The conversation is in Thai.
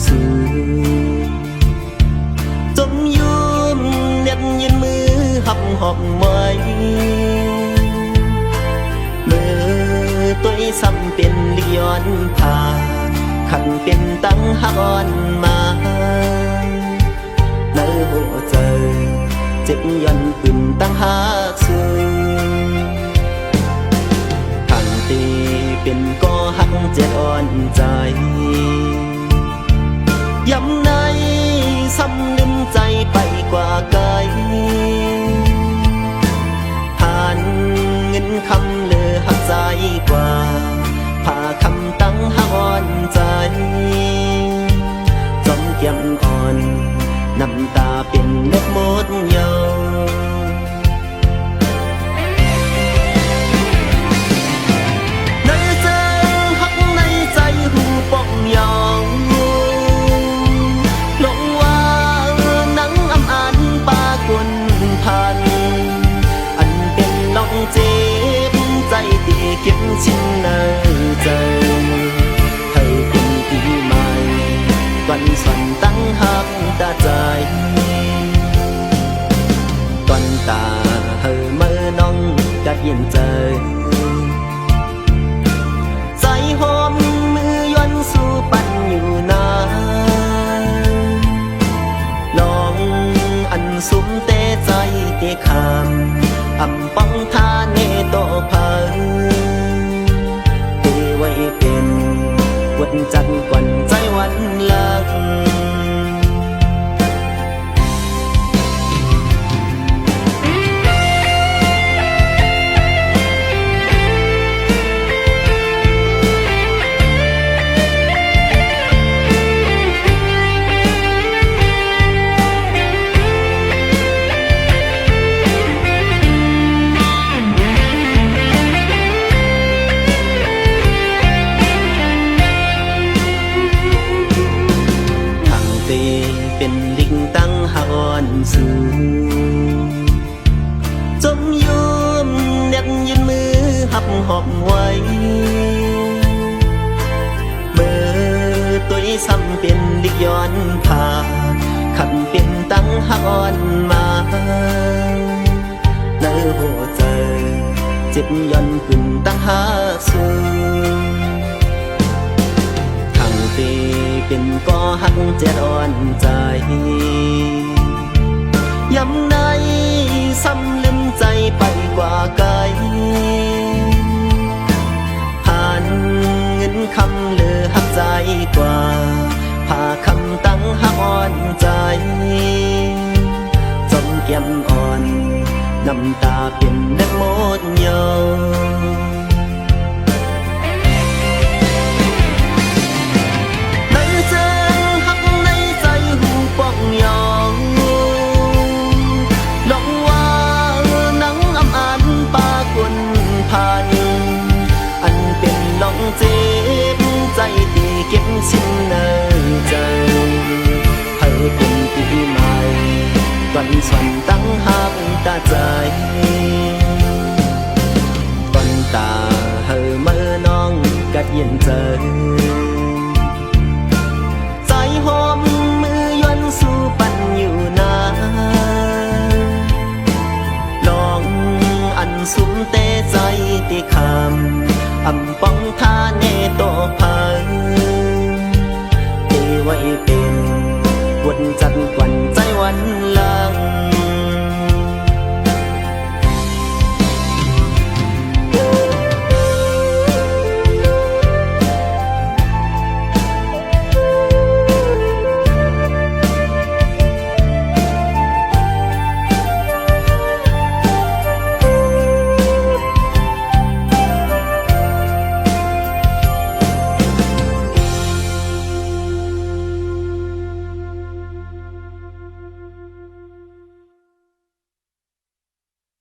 สูงจมยืมเน็บยืนมือหับหอบไว้มือตัวซ้ำเป็นลิย้อนผ่าขันเป็นตั้งหักอ่อนมาในหัวใจเจ็บยันขึ้นตั้งหักสูงขันตีเป็นก็หักเจ็บอ่อนใจย้ำในซ้ำลืมใจไปกว่าไกลผ่านเงินคำเลือหักใจกว่าผ่าคำตั้งหักอ่อนใจจอมเกี่ยมอ่อนน้ำตาเป็นเล็บมดเยาในใจหักในใจหูป่องยองลงว่านังอำอันปากวนพันอันเป็นน้องเจ็บใจตีเก็บชิ้นในใจให้เป็นปีใหม่วันสันตั้งหักตาใจก่อนตาเฮอเมื่อน้องกัดเย็นใจใจหอมมือย้อนสู่ปั่นอยู่นานลองอันสุ่มเตะใจเตะคำอำปังทาเนโตพังเตไว้เป็นวันจันทร์ก่อนใจวันลังเป็นลิงตั้งหอนสูงจมยืมเน็บยืนมือหับหอบไว้เมื่อตัวซ้ำเป็นลิกย้อนผ่าขันเป็นตั้งหอนมาในหัวใจเจ็บย้อนขึ้นตั้งหาสูงตีเป็นก็หักเจ็ดอ่อนใจย้ำในซ้ำลืมใจไปกว่าไกลผ่านเงินคำเลือหักใจกว่าผ่าคำตั้งหักอ่อนใจจมแก้มอ่อนน้ำตาเป็นเล็บมดเยาเจ็บใจตีเก็บชิ้นในใจให้เป็นปีใหม่วันสันตั้งหักตาใจก่อนตาเฮอเมื่อน้องกัดเย็นใจ